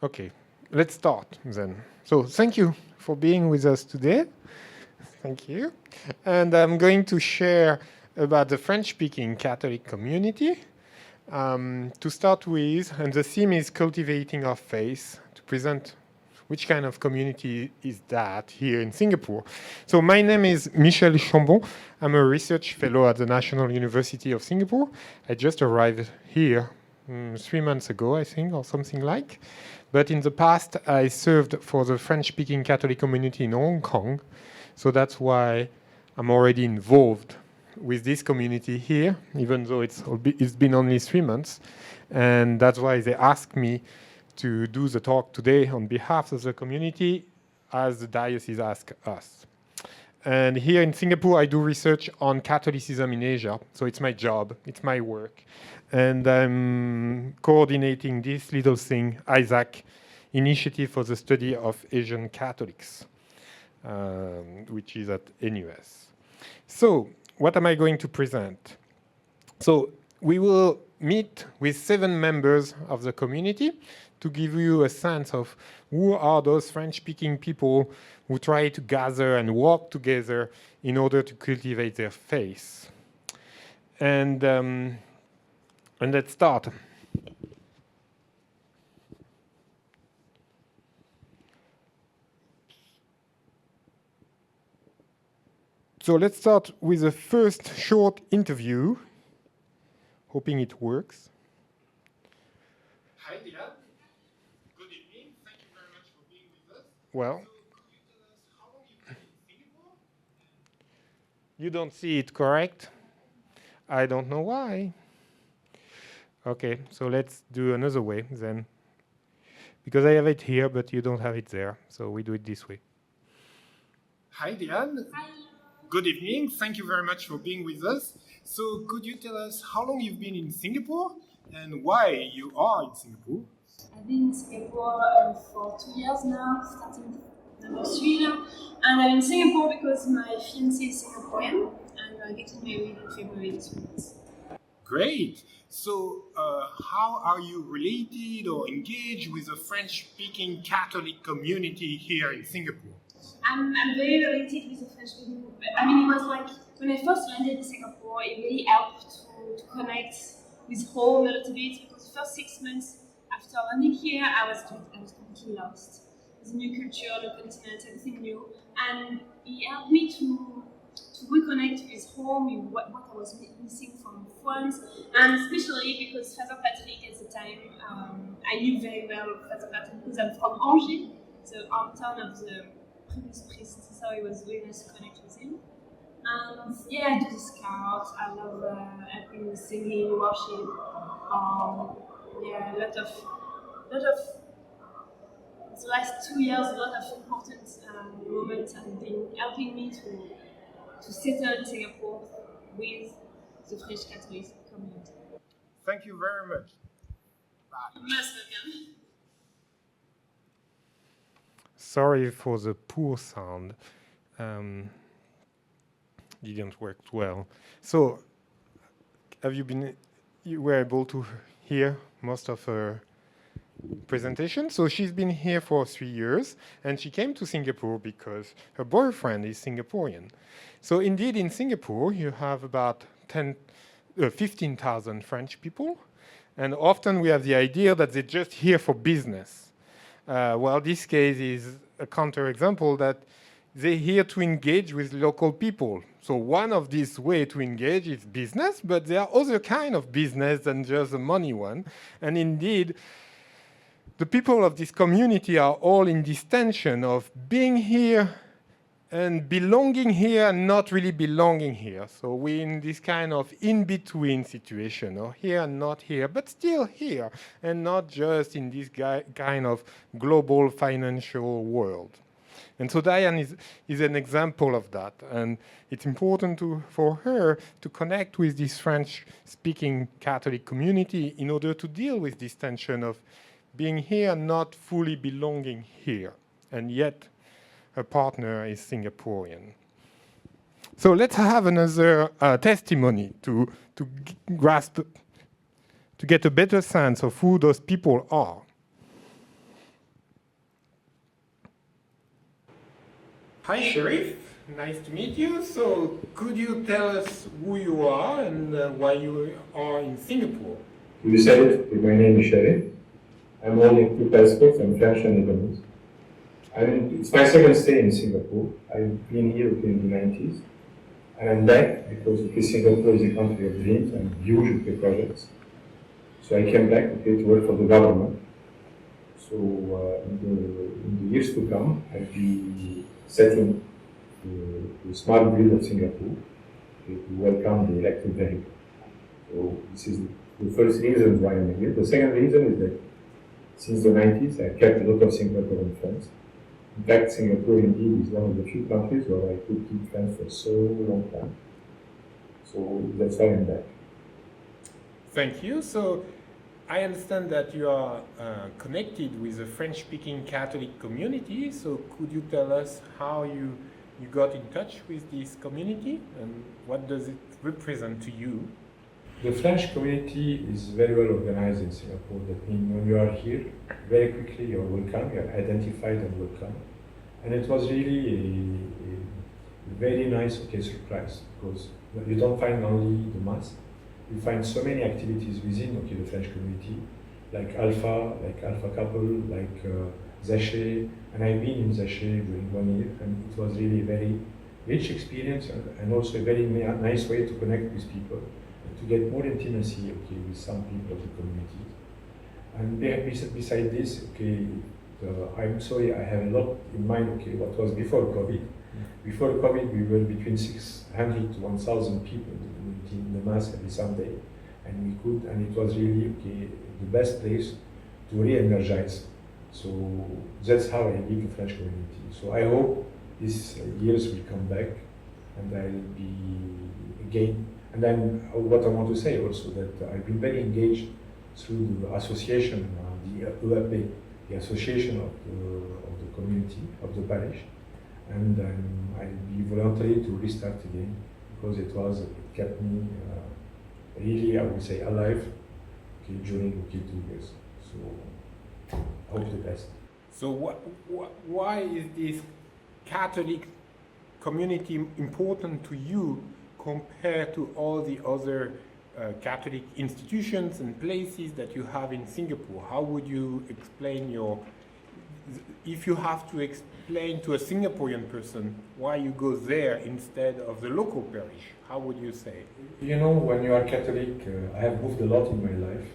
Okay, let's start then. So thank you for being with us today. Thank you. And I'm going to share about the French-speaking Catholic community to start with, and the theme is cultivating our faith, to present which kind of community is that here in Singapore. So my name is Michel Chambon. I'm a research fellow at the National University of Singapore. I just arrived here 3 months ago, I think, or something like. But in the past, I served for the French-speaking Catholic community in Hong Kong. So that's why I'm already involved with this community here, even though it's been only 3 months. And that's why they asked me to do the talk today on behalf of the community, as the diocese asked us. And here in Singapore, I do research on Catholicism in Asia. So it's my job, it's my work. And I'm coordinating this little thing, ISAC, Initiative for the Study of Asian Catholics, which is at NUS. So what am I going to present? So we will meet with 7 members of the community to give you a sense of who are those French-speaking people who try to gather and work together in order to cultivate their faith. And let's start. So let's start with the first short interview, hoping it works. Hi, Dylan. Good evening. Thank you very much for being with us. Well, So could you tell us how long you've been in Singapore? you don't see it, correct? I don't know why. Okay, so let's do another way then. Because I have it here, but you don't have it there. So we do it this way. Hi, Dylan. Hi. Good evening. Thank you very much for being with us. So could you tell us how long you've been in Singapore and why you are in Singapore? I've been in Singapore for 2 years now, starting number 3 now. And I'm in Singapore because my fiancé is Singaporean and we're getting married in February this month. Great. So how are you related or engaged with the French-speaking Catholic community here in Singapore? I'm very related with the French people. I mean, it was like when I first landed in Singapore, it really helped to connect with home a little bit because the first 6 months after landing here, I was completely lost. It's a new culture, new continent, everything new, and it helped me to reconnect with home, with what I was missing from France, and especially because Father Patrick at the time, I knew very well Father Patrick because I'm from Angers, the hometown of the previous priest, so it was really nice to connect with him. And yeah, I do the scouts, I love helping singing, worship, yeah, a lot of the last 2 years, a lot of important moments have been helping me to settle in Singapore with the French Catholic community. Thank you very much. Bye. Most welcome. Sorry for the poor sound. Didn't work well. So, you were able to hear most of her presentation? So she's been here for 3 years, and she came to Singapore because her boyfriend is Singaporean. So indeed, in Singapore, you have about 15,000 French people, and often we have the idea that they're just here for business. Well, this case is a counterexample that they're here to engage with local people. So one of these ways to engage is business, but there are other kind of business than just the money one. And indeed, the people of this community are all in this tension of being here and belonging here and not really belonging here. So we're in this kind of in-between situation, or here and not here, but still here, and not just in this kind of global financial world. And so Diane is an example of that. And it's important for her to connect with this French-speaking Catholic community in order to deal with this tension of being here and not fully belonging here. And yet, her partner is Singaporean. So let's have another testimony to grasp, to get a better sense of who those people are. Hi, Sharif. Nice to meet you. So, could you tell us who you are and why you are in Singapore? You said it, my name is Sharif. I'm holding 2 passports, I'm French and Lebanese. It's my second stay in Singapore. I've been here in the 90s. And I'm back because Singapore is a country of dreams and huge projects. So I came back to work for the government. So in the years to come, I'll be setting the smart grid of Singapore to welcome the electric vehicle. So this is the first reason why I'm here. The second reason is that since the 90s, I kept a lot of Singaporean friends. In fact, Singapore indeed is one of the few countries where I could keep friends for so long time. So that's why I'm back. Thank you. So, I understand that you are connected with the French-speaking Catholic community. So, could you tell us how you got in touch with this community and what does it represent to you? The French community is very well organized in Singapore. That means when you are here, very quickly you're welcome, you're identified and welcome. And it was really a very nice surprise because you don't find only the mass, you find so many activities within the French community, like Alpha Couple, like Zaché, and I've been in Zaché during 1 year, and it was really a very rich experience and also a very nice way to connect with people, to get more intimacy with some people of the community. And beside this, I'm sorry, I have a lot in mind, what was before COVID. Before COVID, we were between 600 to 1,000 people in the community in the Mass every Sunday. And it was really the best place to re-energize. So that's how I live the French community. So I hope these years will come back and I'll be again. And then what I want to say also that I've been very engaged through the association, the UAP, the association of the community, of the parish. And I'll be voluntary to restart again because it kept me really, I would say, alive during 2 years. So I hope the best. So why is this Catholic community important to you compared to all the other Catholic institutions and places that you have in Singapore? How would you explain if you have to explain to a Singaporean person why you go there instead of the local parish, how would you say? When you are Catholic, I have moved a lot in my life.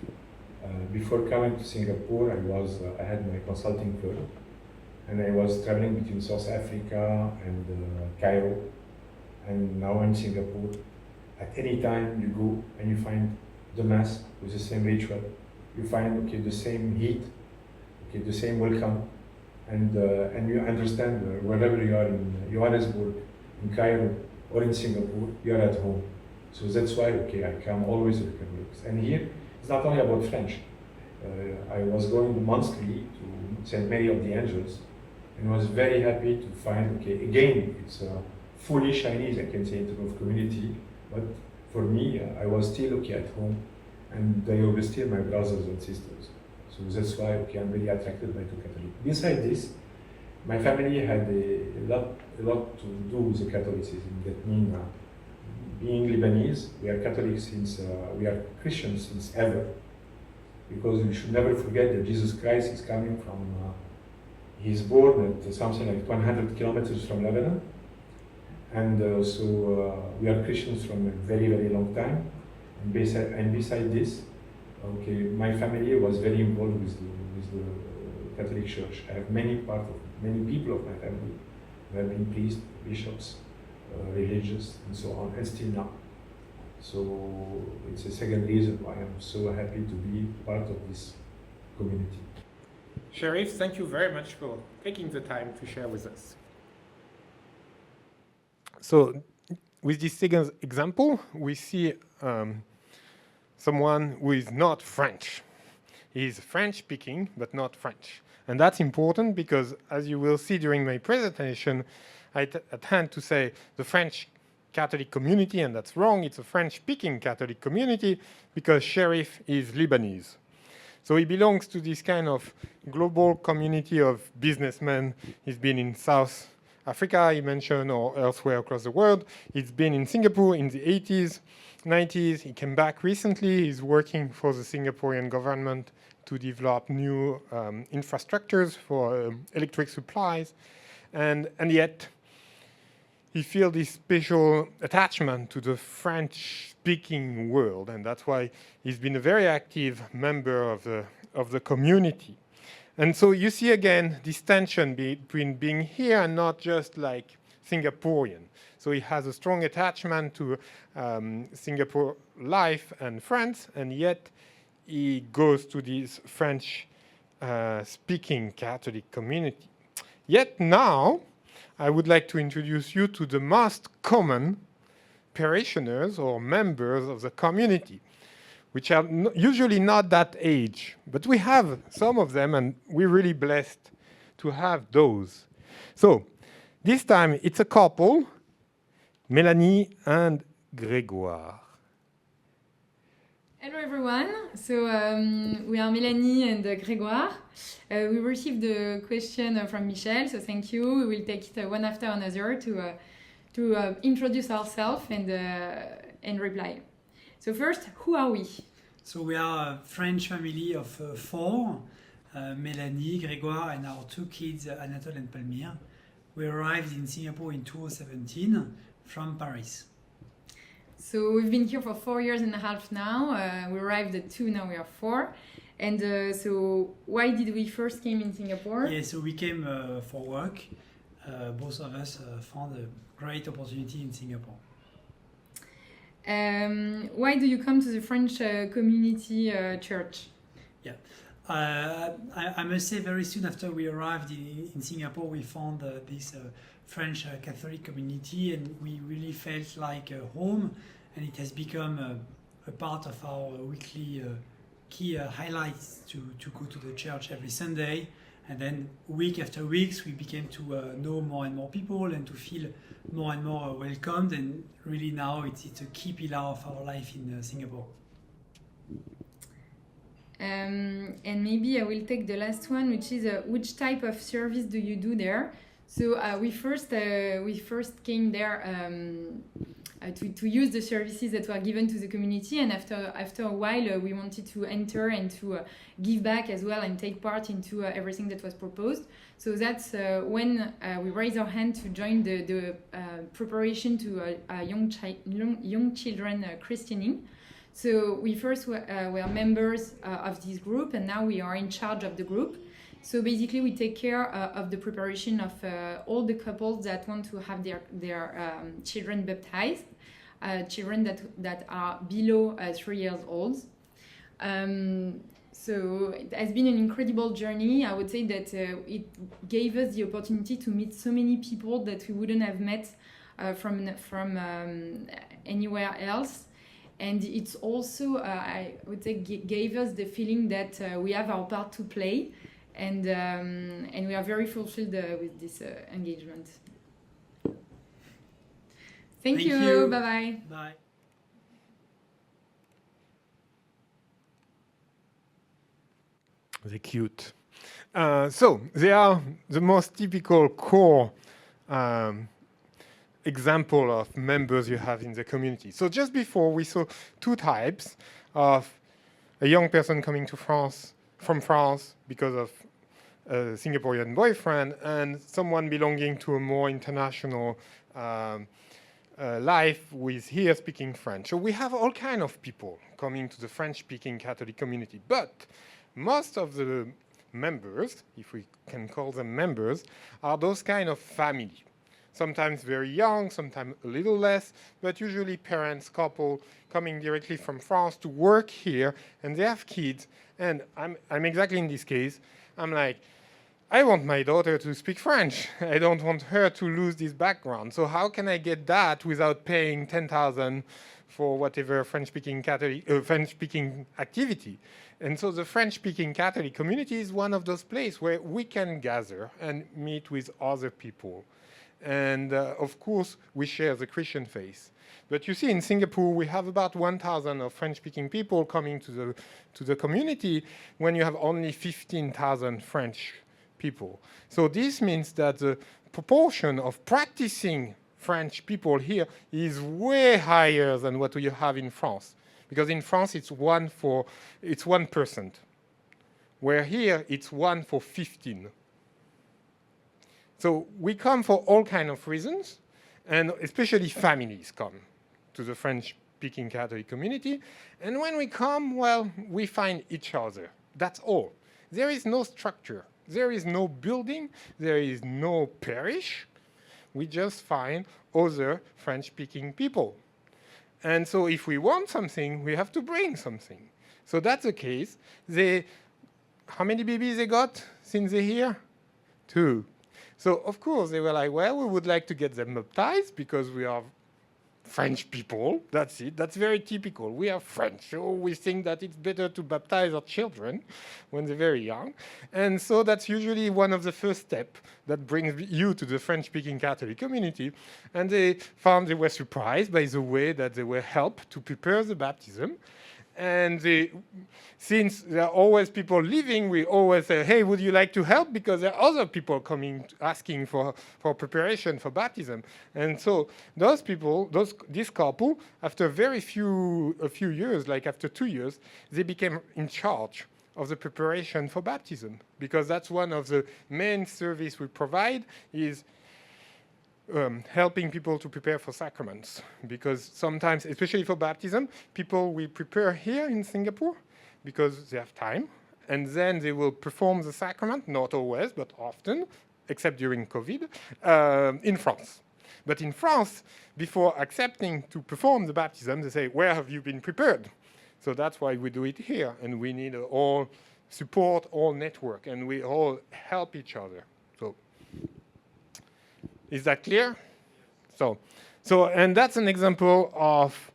Before coming to Singapore, I had my consulting firm, and I was traveling between South Africa and Cairo. And now in Singapore, at any time you go and you find the Mass with the same ritual, you find the same heat, the same welcome, and you understand wherever you are in Johannesburg, in Cairo, or in Singapore, you are at home. So that's why I come always with Catholics. And here it's not only about French. I was going monthly to St. Mary of the Angels, and was very happy to find again it's fully Chinese, I can say, in terms of community, but for me, I was still at home, and they were still my brothers and sisters. So that's why I'm very attracted by the Catholic. Besides this, my family had a lot to do with the Catholicism. That means, being Lebanese, we are Catholics we are Christians since ever, because we should never forget that Jesus Christ is coming from. He's born at something like 100 kilometers from Lebanon. And we are Christians from a very, very long time. And beside this, my family was very involved with the Catholic Church. I have many people of my family who have been priests, bishops, religious, and so on, and still now. So it's a second reason why I'm so happy to be part of this community. Sharif, thank you very much for taking the time to share with us. So, with this second example, we see someone who is not French. He's French-speaking, but not French. And that's important because, as you will see during my presentation, I tend to say the French Catholic community, and that's wrong. It's a French-speaking Catholic community because Sharif is Lebanese. So he belongs to this kind of global community of businessmen. He's been in South Africa, he mentioned, or elsewhere across the world. He's been in Singapore in the 80s, 90s. He came back recently. He's working for the Singaporean government to develop new infrastructures for electric supplies. And yet, he feels this special attachment to the French-speaking world, and that's why he's been a very active member of the community. And so you see again this tension between being here and not just like Singaporean. So he has a strong attachment to Singapore life and France, and yet he goes to this French-speaking Catholic community. Yet now, I would like to introduce you to the most common parishioners or members of the community, which are usually not that age. But we have some of them, and we're really blessed to have those. So this time, it's a couple, Mélanie and Grégoire. Hello everyone, so we are Mélanie and Grégoire. We received a question from Michel, so thank you. We will take it one after another to introduce ourselves and reply. So first, who are we? So we are a French family of four, Mélanie, Grégoire and our two kids, Anatole and Palmyre. We arrived in Singapore in 2017 from Paris. So we've been here for 4 years and a half now. We arrived at 2, now we are 4. And so why did we first came in Singapore? Yeah, so we came for work. Both of us found a great opportunity in Singapore. Why do you come to the French community church? Yeah, I must say very soon after we arrived in Singapore, we found this French Catholic community, and we really felt like home, and it has become a part of our weekly key highlights to go to the church every Sunday. And then week after week, we became to know more and more people and to feel more and more welcomed. And really now it's a key pillar of our life in Singapore. And maybe I will take the last one, which is which type of service do you do there? So we first came there to use the services that were given to the community, and after a while we wanted to enter and to give back as well and take part into everything that was proposed. So that's when we raised our hand to join the preparation to young children christening. So we first were members of this group, and now we are in charge of the group. So basically, we take care of the preparation of all the couples that want to have their children baptized, children that are below 3 years old. So it has been an incredible journey. I would say that it gave us the opportunity to meet so many people that we wouldn't have met from anywhere else. And it's also, I would say, gave us the feeling that we have our part to play. And we are very fulfilled with this engagement. Thank you. Bye-bye. Bye. They're cute. So they are the most typical core example of members you have in the community. So just before, we saw two types of a young person coming to France, from France because of a Singaporean boyfriend, and someone belonging to a more international life who is here speaking French. So we have all kinds of people coming to the French-speaking Catholic community, but most of the members, if we can call them members, are those kind of family. Sometimes very young, sometimes a little less, but usually parents, couple coming directly from France to work here, and they have kids. And I'm exactly in this case. I'm like, I want my daughter to speak French. I don't want her to lose this background. So how can I get that without paying 10,000 for whatever French-speaking activity? And so the French-speaking Catholic community is one of those places where we can gather and meet with other people. And of course, we share the Christian faith. But you see, in Singapore, we have about 1,000 of French-speaking people coming to the community when you have only 15,000 French people. So this means that the proportion of practicing French people here is way higher than what you have in France. Because in France, it's 1%, where here it's 1 for 15. So we come for all kinds of reasons, and especially families come to the French-speaking Catholic community. And when we come, well, we find each other. That's all. There is no structure. There is no building. There is no parish. We just find other French-speaking people. And so if we want something, we have to bring something. So that's the case. How many babies they got since they're here? 2. So of course they were like, well, we would like to get them baptized because we are French people. That's it. That's very typical. We are French, so we think that it's better to baptize our children when they're very young. And so that's usually one of the first steps that brings you to the French-speaking Catholic community. And they were surprised by the way that they were helped to prepare the baptism. And since there are always people leaving, we always say, hey, would you like to help? Because there are other people coming asking for preparation for baptism. And so those people, this couple, after a few years, like after 2 years, they became in charge of the preparation for baptism. Because that's one of the main service we provide is helping people to prepare for sacraments, because sometimes, especially for baptism, people will prepare here in Singapore because they have time, and then they will perform the sacrament, not always, but often, except during COVID, in France. But in France, before accepting to perform the baptism, they say, where have you been prepared? So that's why we do it here, and we need all support, all network, and we all help each other. So. Is that clear? So, and that's an example of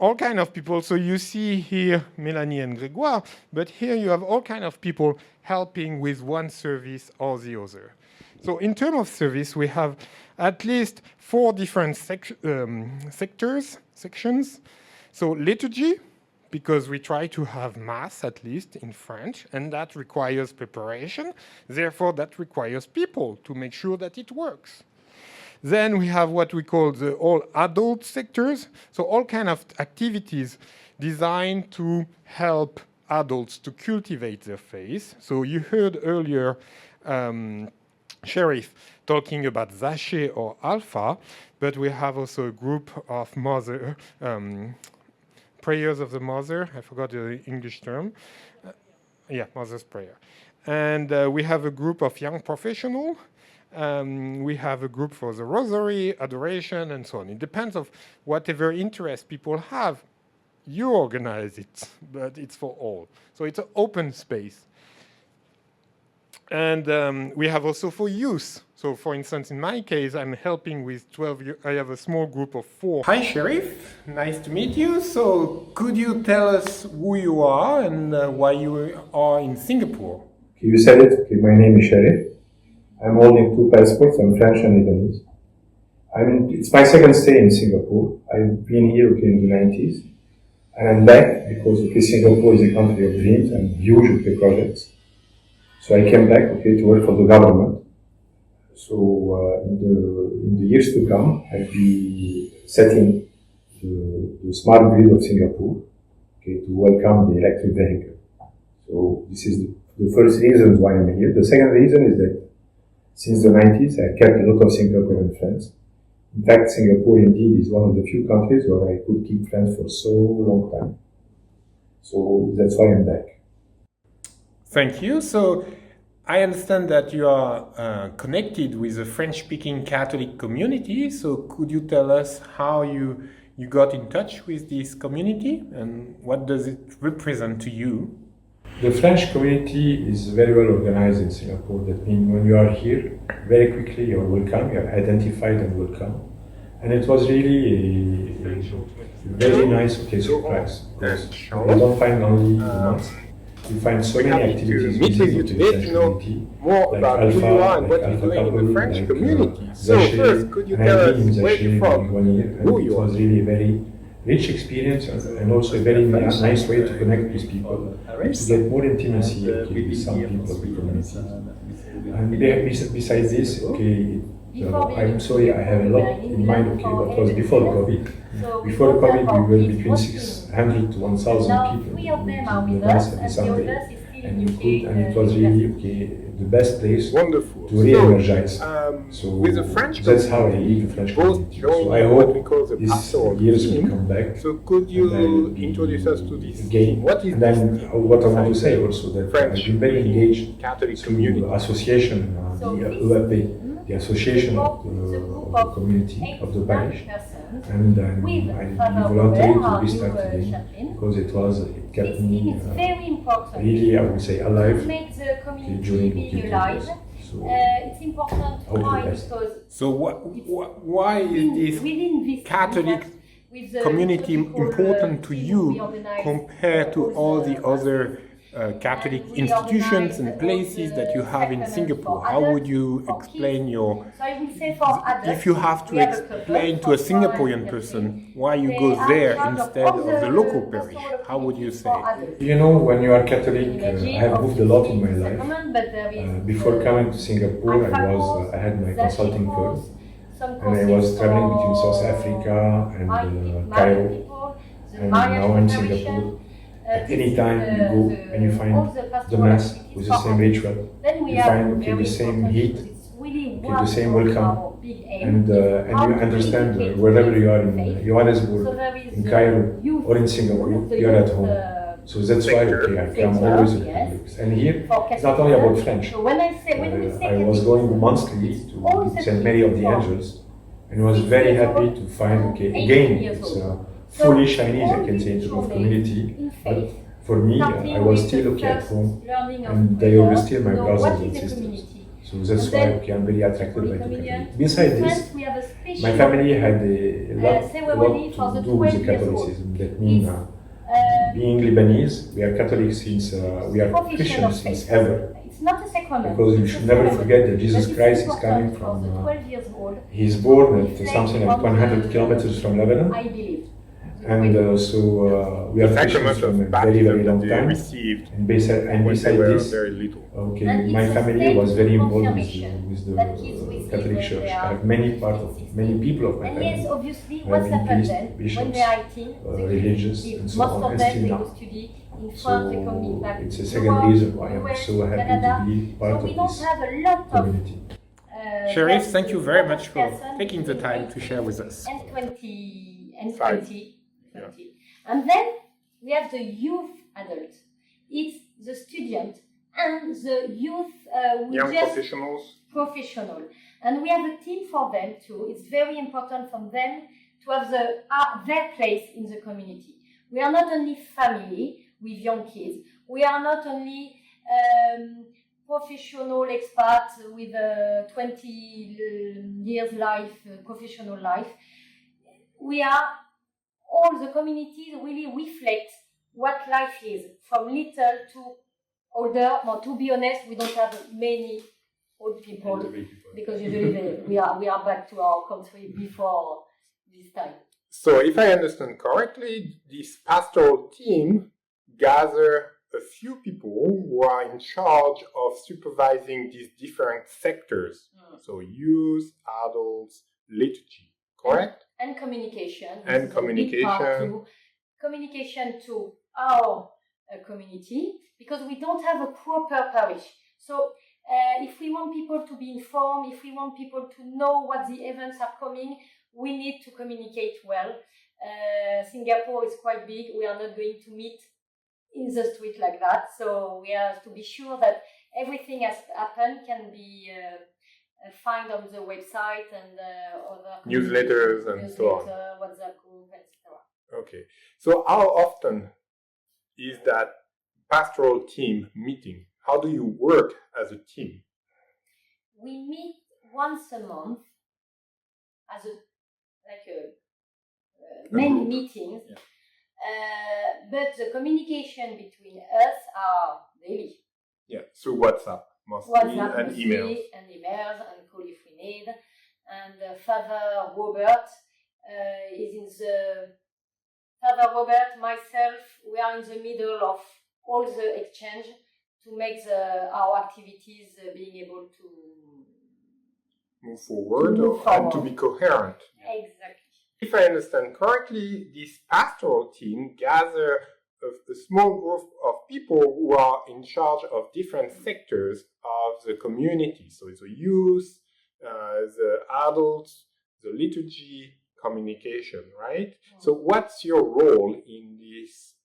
all kinds of people. So you see here Melanie and Grégoire, but here you have all kinds of people helping with one service or the other. So in terms of service, we have at least 4 different sections. So liturgy, because we try to have Mass, at least in French, and that requires preparation. Therefore, that requires people to make sure that it works. Then we have what we call the all adult sectors. So all kinds of activities designed to help adults to cultivate their faith. So you heard earlier Sheriff talking about Zaché or Alpha, but we have also a group of mother, prayers of the mother. I forgot the English term. Mother's prayer. And we have a group of young professionals. We have a group for the rosary, adoration, and so on. It depends on whatever interest people have. You organize it, but it's for all. So it's an open space. And we have also for youth. So for instance, in my case, I'm helping with 12 years. I have a small group of 4. Hi, Sheriff. Nice to meet you. So could you tell us who you are and why you are in Singapore? You said it. Okay, my name is Sheriff. I'm holding 2 passports. I'm French and Lebanese. It's my second stay in Singapore. I've been here in the 90s. And I'm back because Singapore is a country of dreams and huge projects. So I came back to work for the government. So in the years to come, I'll be setting the smart grid of Singapore to welcome the electric vehicle. So this is the first reason why I'm here. The second reason is that since the 90s, I kept a lot of Singaporean friends. In fact, Singapore indeed is one of the few countries where I could keep friends for so long time. So that's why I'm back. Thank you. So I understand that you are connected with the French-speaking Catholic community. So could you tell us how you got in touch with this community and what does it represent to you? The French community is very well organized in Singapore. That means when you are here, very quickly you're welcome, you're identified and welcome. And it was really a very nice surprise. Because you don't find only months. You find so many activities meet with you today to know more about who you are and what you're doing in the French community. So first, could you tell us where you're from, who you are? It was really a very rich experience and also a very nice way to connect with people, to get more intimacy with some people of the community. And besides this, I'm sorry, I have a lot in mind, okay, what was before COVID. Before COVID, we were between 600 to 1,000 people in the month of December. And it was really, okay, the best place Wonderful. to re-energize. So with the French that's how I lead the French both community. join So I what we hope call the these pastoral years will team. come back. So could and I will you be introduce us to this? Again, What is and then this? what I want to say also that French I've been very engaged Catholic to community. association, the EAP, the association of the community, of the parish, and I volunteered to restart again because it kept me really, I would say, alive during the years. So it's important why because So why is this Catholic community important to you compared to all the other Catholic institutions and places that you have in Singapore? How would you explain your, So I will say for adults, if you have to we have a explain couple to a for Singaporean 4 person why you They go are there in charge instead all of the local parish, pastoral how would you activities say? for adults. you know, when you are Catholic, I Imagine, have moved a lot in my obviously, life. common, but there is, Before coming to Singapore, I had my consulting firm, and I was traveling between South Africa and Cairo, and now I'm in Singapore. At any time you go and you find the mass with the same ritual, you find the same heat, the same welcome, and you understand wherever you are in Johannesburg, in Cairo, or in Singapore, you are at home. So that's why I come always to the public. And here, it's not only about French. I was going monthly to St. Mary of the Angels, and I was very happy to find, again, it's fully Chinese, I can say, in terms of community, but for me, I was still at home, and they were still my brothers and sisters. So that's why I'm very attracted by the Catholic. Besides this, my family had a lot to do with the Catholicism. That means being Lebanese, we are Catholic since, we are Christians since ever. Because you should never forget that Jesus Christ is coming from, he's born at something like 100 kilometers from Lebanon. And we are Christians from a very, very long time. And beside this, my family was very involved with the Catholic Church. I have many people of my family have been priests, bishops, religious, and so on, and still now. So it's a second reason why I'm so happy to be part of this community. Sharif, thank you very much for taking the time to share with us. And 20. And then we have the youth adult. It's the student and the youth Young professional. And we have a team for them too. It's very important for them to have their place in the community. We are not only family with young kids. We are not only professional expats with 20 years life, professional life. We are all the communities really reflect what life is, from little to older. Well, to be honest, we don't have many old people because usually we are back to our country before this time. So, if I understand correctly, this pastoral team gather a few people who are in charge of supervising these different sectors. So, youth, adults, liturgy, correct? And communication. And communication. Communication to our community, because we don't have a proper parish. So if we want people to be informed, if we want people to know what the events are coming, we need to communicate well. Singapore is quite big. We are not going to meet in the street like that. So we have to be sure that everything has happened can be find on the website and other newsletters and so on. WhatsApp group, etc. Okay. So how often is that pastoral team meeting? How do you work as a team? We meet once a month as many meetings, but the communication between us are daily. Yeah, through WhatsApp. Mostly, and emails. And emails and call if we need. And Father Robert is in the. Father Robert, myself, we are in the middle of all the exchange to make our activities being able move forward move and to forward. be coherent. Exactly. If I understand correctly, this pastoral team gather a small group of people who are in charge of different sectors of the community. So it's the youth, the adults, the liturgy, communication, right? So what's your role in this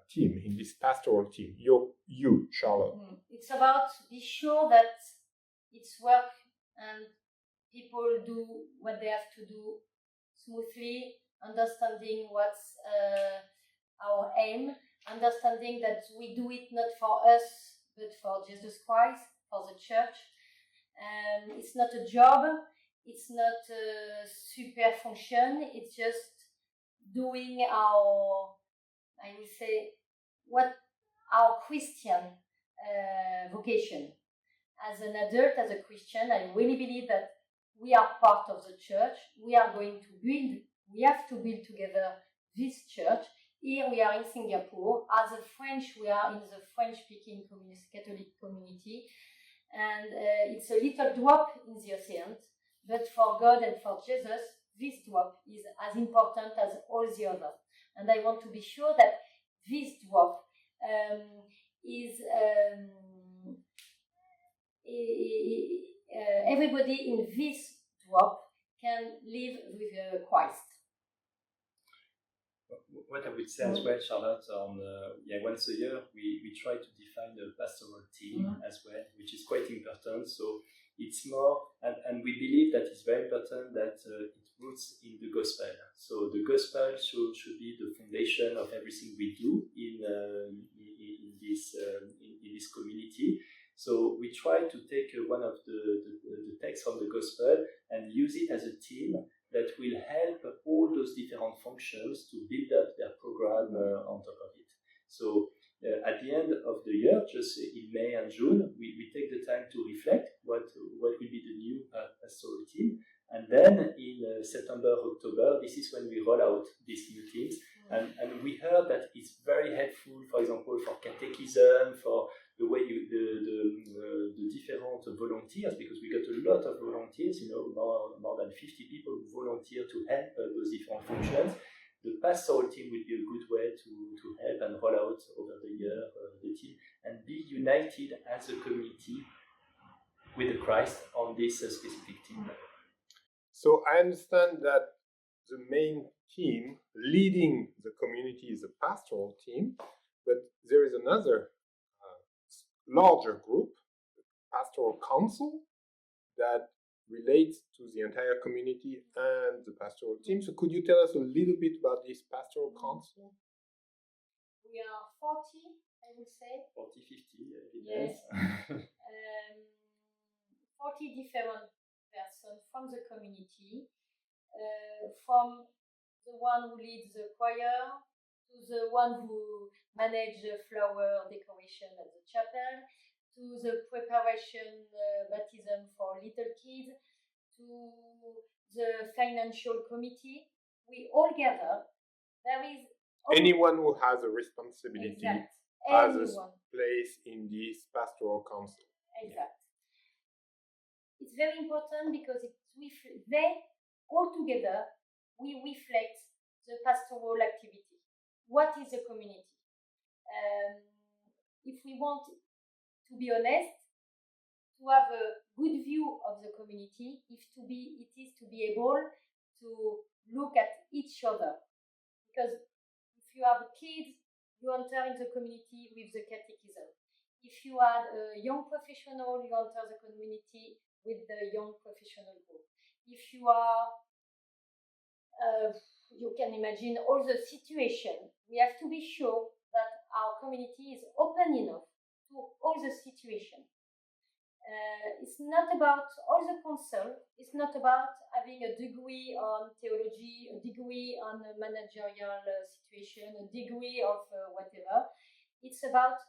team, in this pastoral team? You, Charlotte. It's about be sure that it's work and people do what they have to do smoothly, understanding what's our aim, understanding that we do it not for us, but for Jesus Christ, for the church. It's not a job, it's not a super function, it's just doing our, I will say, what our Christian vocation. As an adult, as a Christian, I really believe that we are part of the church. We are going to build, we have to build together this church. Here we are in Singapore. As a French, we are in the French-speaking Catholic community. And it's a little drop in the ocean, but for God and for Jesus, this drop is as important as all the others. And I want to be sure that this drop is everybody in this drop can live with Christ. What I would say as well, Charlotte, on once a year we try to define a pastoral team as well, which is quite important. So it's more, and we believe that it's very important that it roots in the gospel. So the gospel should be the foundation of everything we do in this community. So we try to take one of the texts from the gospel and use it as a team that will help all those different functions to build up their program on top of it. So at the end of the year, just in May and June, we take the time to reflect what will be the new pastoral team. And then in September, October, this is when we roll out these new teams. And we heard that it's very helpful, for example, for catechism, for the way the different volunteers, because we got a lot of volunteers, more than 50 people who volunteer to help those different functions. The pastoral team will be a good way to help and roll out over the year the team and be united as a community with Christ on this specific team. So I understand that the main team leading the community is a pastoral team, but there is another larger group, the Pastoral Council, that relates to the entire community and the pastoral team. So could you tell us a little bit about this Pastoral Council? We are 40, I would say. 40, 50, yes. 40 different persons from the community, from the one who leads the choir, to the one who manages the flower decoration at the chapel, to the preparation baptism for little kids, to the financial committee. We all gather. There is anyone who has a responsibility has a place in this pastoral council. Exact. It's very important because they all together we reflect the pastoral activity. What is a community? If we want to be honest, to have a good view of the community, it is to be able to look at each other. Because if you have kids, you enter in the community with the catechism. If you are a young professional, you enter the community with the young professional group. If you are you can imagine all the situation. We have to be sure that our community is open enough to all the situation. It's not about all the council. It's not about having a degree on theology, a degree on a managerial situation, a degree of whatever. It's about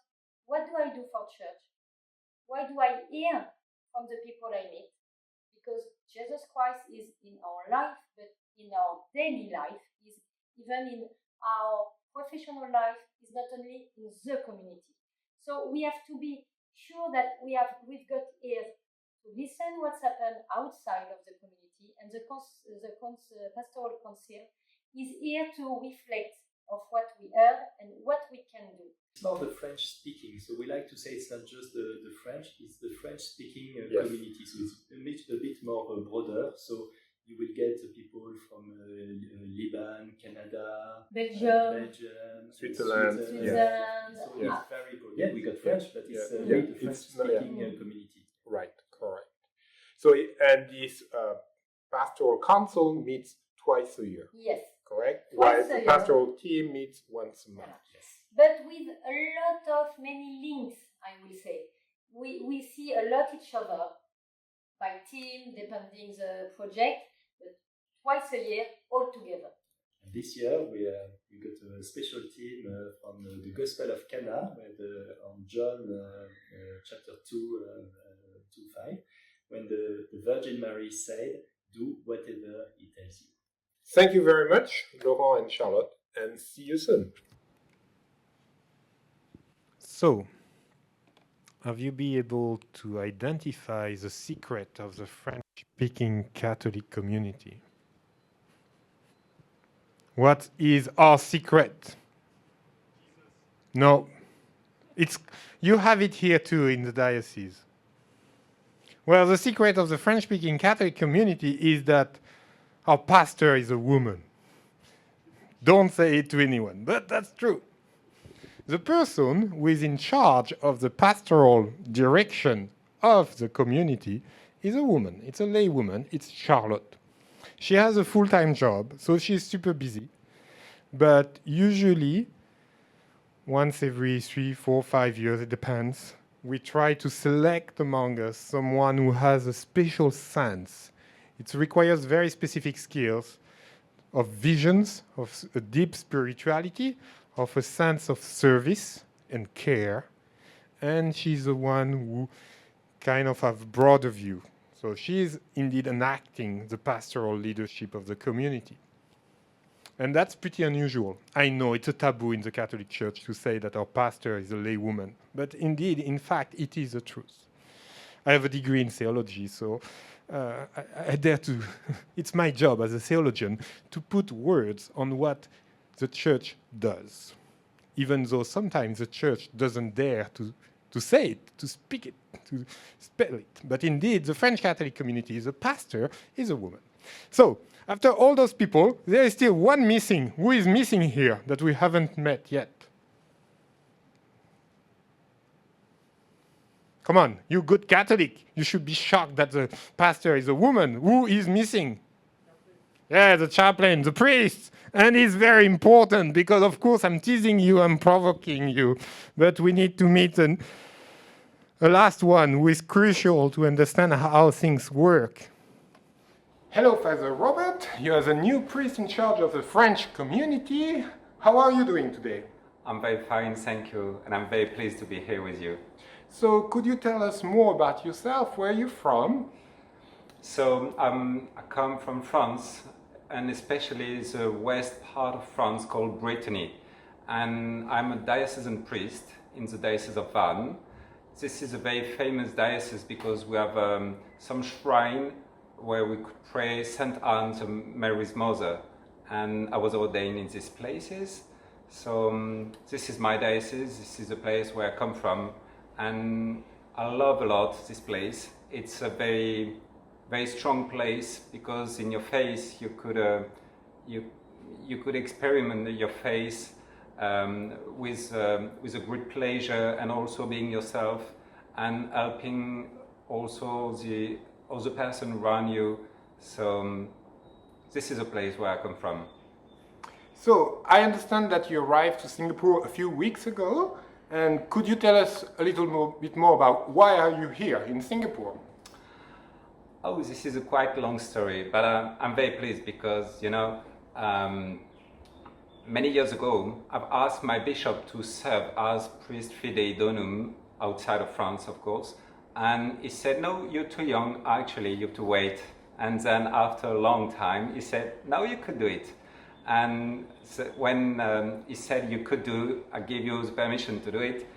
what do I do for church? Why do I hear from the people I meet? Because Jesus Christ is in our life, but in our daily life, is even in our professional life, is not only in the community. So we have to be sure that we've got ears to listen what's happened outside of the community, and the Pastoral Council is here to reflect of what we heard and what we can do. It's more the French speaking, so we like to say it's not just the French, it's the French speaking Yes. community, so it's a bit more broader, so you will get people from Lebanon, Canada, Belgium, Switzerland. So Yeah. it's very broad. Yeah, we got French, but it's Yeah. the It's French-speaking community. Right, correct. So, and this Pastoral Council meets twice a year, yes. correct? Twice While a the year. pastoral team meets once a month. Yes. But with a lot of many links, I will say. We see a lot each other by team, depending the project, but twice a year all together. And this year we got a special team from the Gospel of Cana, on John chapter 2:5, when the Virgin Mary said, "Do whatever He tells you." Thank you very much, Laurent and Charlotte, and see you soon. So, have you been able to identify the secret of the French-speaking Catholic community? What is our secret? No, you have it here too in the diocese. Well, the secret of the French-speaking Catholic community is that our pastor is a woman. Don't say it to anyone, but that's true. The person who is in charge of the pastoral direction of the community is a woman. It's a lay woman. It's Charlotte. She has a full-time job, so she's super busy. But usually, once every 3, 4, 5 years, it depends, we try to select among us someone who has a special sense. It requires very specific skills of visions, of a deep spirituality, of a sense of service and care. And she's the one who kind of have a broader view. So she's indeed enacting the pastoral leadership of the community. And that's pretty unusual. I know it's a taboo in the Catholic Church to say that our pastor is a lay woman, but indeed, in fact, it is the truth. I have a degree in theology, so I dare to, it's my job as a theologian to put words on what the church does, even though sometimes the church doesn't dare to say it, to speak it, to spell it. But indeed, the French Catholic community, the pastor is a woman. So, after all those people, there is still one missing. Who is missing here that we haven't met yet? Come on, you good Catholic. You should be shocked that the pastor is a woman. Who is missing? Yeah, the chaplain, the priest. And it's very important because, of course, I'm teasing you, I'm provoking you. But we need to meet a last one who is crucial to understand how things work. Hello, Father Robert. You are the new priest in charge of the French community. How are you doing today? I'm very fine, thank you, and I'm very pleased to be here with you. So, could you tell us more about yourself? Where are you from? So, I come from France, and especially the west part of France called Brittany. And I'm a diocesan priest in the Diocese of Vannes. This is a very famous diocese because we have some shrine where we could pray St. Anne, Mary's mother. And I was ordained in these places. So this is my diocese, this is the place where I come from. And I love a lot this place. It's a very, very strong place because in your faith you could experiment your faith with a great pleasure and also being yourself and helping also the other person around you. So this is a place where I come from. So I understand that you arrived to Singapore a few weeks ago. And could you tell us a little bit more about why are you here in Singapore? Oh, this is a quite long story, but I'm very pleased because, you know, many years ago, I've asked my bishop to serve as priest fidei donum outside of France, of course. And he said, no, you're too young, actually, you have to wait. And then after a long time, he said, no, you could do it. And so when he said you could do, I gave you the permission to do it.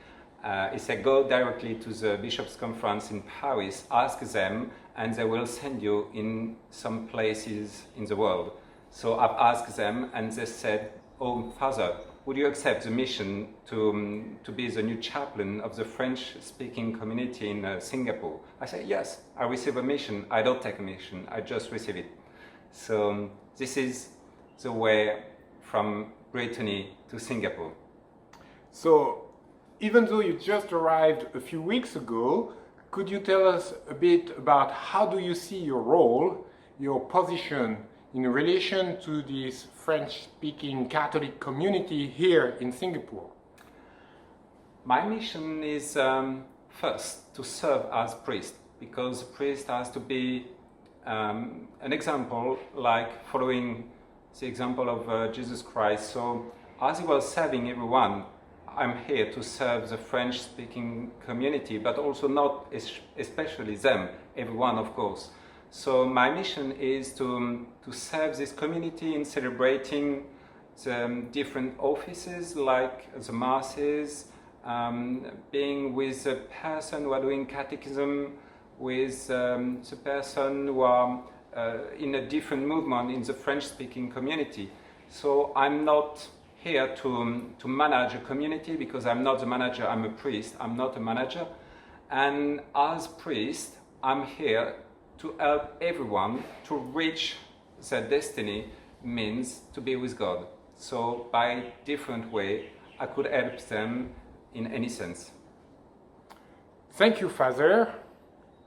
He said, go directly to the Bishops' Conference in Paris, ask them, and they will send you in some places in the world. So I've asked them, and they said, oh, Father, would you accept the mission to be the new chaplain of the French-speaking community in Singapore? I said, yes, I receive a mission. I don't take a mission, I just receive it. So this is the way from Brittany to Singapore. So, even though you just arrived a few weeks ago, could you tell us a bit about how do you see your role, your position in relation to this French-speaking Catholic community here in Singapore? My mission is first to serve as priest, because a priest has to be an example, like following the example of Jesus Christ. So as he was serving everyone, I'm here to serve the French-speaking community, but also not especially them, everyone of course. So my mission is to serve this community in celebrating the different offices like the masses, being with the person who are doing catechism, with the person who are in a different movement in the French-speaking community. So I'm not here to manage a community, because I'm not the manager, I'm a priest, I'm not a manager. And as priest, I'm here to help everyone to reach their destiny, means to be with God. So by different way, I could help them in any sense. Thank you, Father.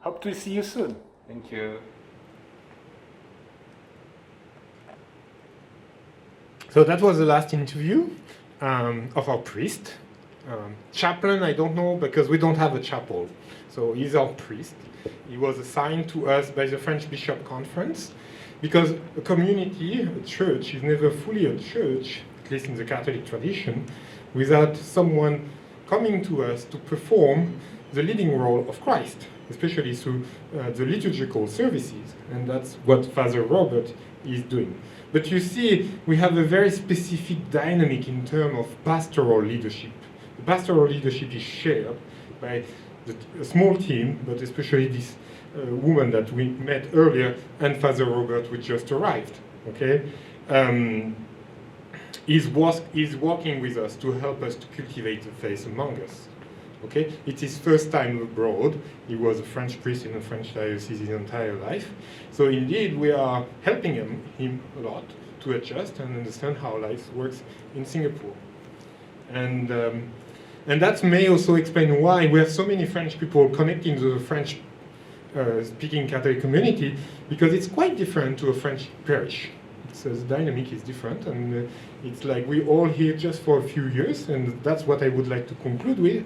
Hope to see you soon. Thank you. So that was the last interview of our priest. Chaplain, I don't know, because we don't have a chapel. So he's our priest. He was assigned to us by the French Bishop Conference, because a community, a church, is never fully a church, at least in the Catholic tradition, without someone coming to us to perform the leading role of Christ, especially through the liturgical services. And that's what Father Robert is doing. But you see, we have a very specific dynamic in terms of pastoral leadership. The pastoral leadership is shared by a small team, but especially this woman that we met earlier and Father Robert, who just arrived. Okay, is working with us to help us to cultivate the faith among us. Okay, it's his first time abroad. He was a French priest in a French diocese his entire life. So indeed, we are helping him a lot to adjust and understand how life works in Singapore. And that may also explain why we have so many French people connecting to the French-speaking Catholic community, because it's quite different to a French parish. So the dynamic is different, and it's like we're all here just for a few years, and that's what I would like to conclude with.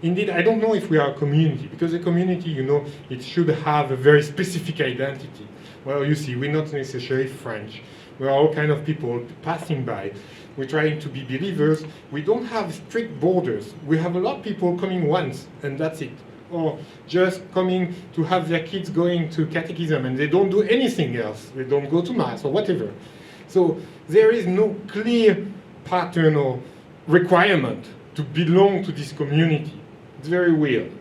Indeed, I don't know if we are a community, because a community, you know, it should have a very specific identity. Well, you see, we're not necessarily French. We're all kind of people passing by. We're trying to be believers. We don't have strict borders. We have a lot of people coming once, and that's it. Or just coming to have their kids going to catechism, and they don't do anything else. They don't go to Mass or whatever. So there is no clear pattern or requirement to belong to this community. It's very weird.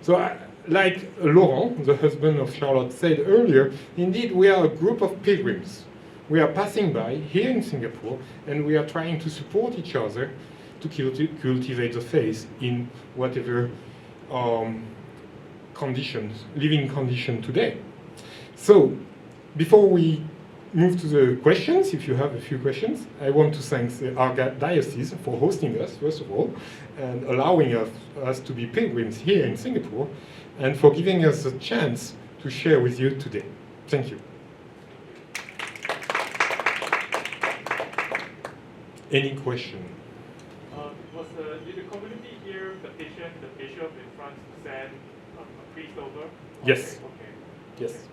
So like Laurent, the husband of Charlotte, said earlier, indeed we are a group of pilgrims. We are passing by here in Singapore, and we are trying to support each other to cultivate the faith in whatever conditions, living condition today. So before we move to the questions, if you have a few questions, I want to thank our diocese for hosting us, first of all, and allowing us to be pilgrims here in Singapore, and for giving us a chance to share with you today. Thank you. Any question? Was the community here petition the bishop in France to send a priest over? Yes. Okay. Yes.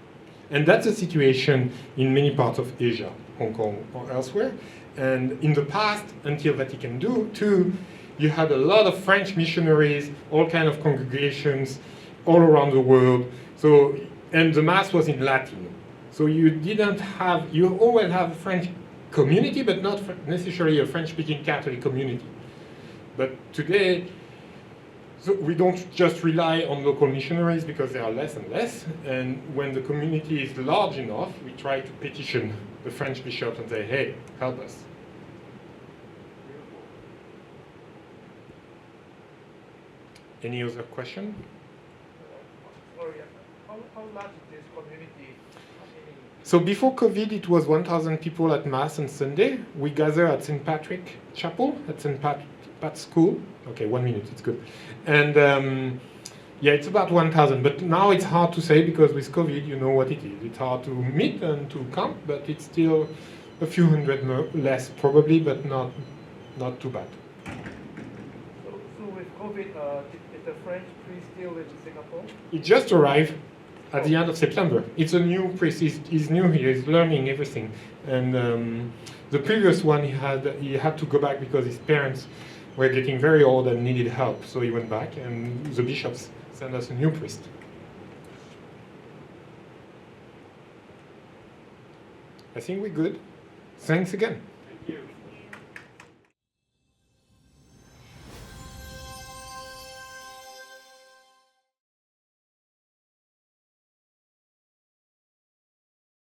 And that's a situation in many parts of Asia, Hong Kong or elsewhere. And in the past, until Vatican II, you had a lot of French missionaries, all kind of congregations all around the world. So, and the Mass was in Latin. So you always have a French community, but not necessarily a French-speaking Catholic community. But today, So we don't just rely on local missionaries because there are less and less. And when the community is large enough, we try to petition the French bishops and say, hey, help us. Any other question? Sorry, how large is this community? So before COVID, it was 1,000 people at Mass on Sunday. We gather at St. Patrick Chapel, at St. Pat's School. Okay, 1 minute, it's good. And yeah, it's about 1,000. But now it's hard to say because with COVID, you know what it is. It's hard to meet and to come, but it's still a few hundred less probably, but not too bad. So with COVID, is the French priest still in Singapore? He just arrived at the end of September. It's a new priest. He's new here. He's learning everything. And the previous one, he had to go back because his parents were getting very old and needed help. So he went back, and the bishops sent us a new priest. I think we're good. Thanks again. Thank you.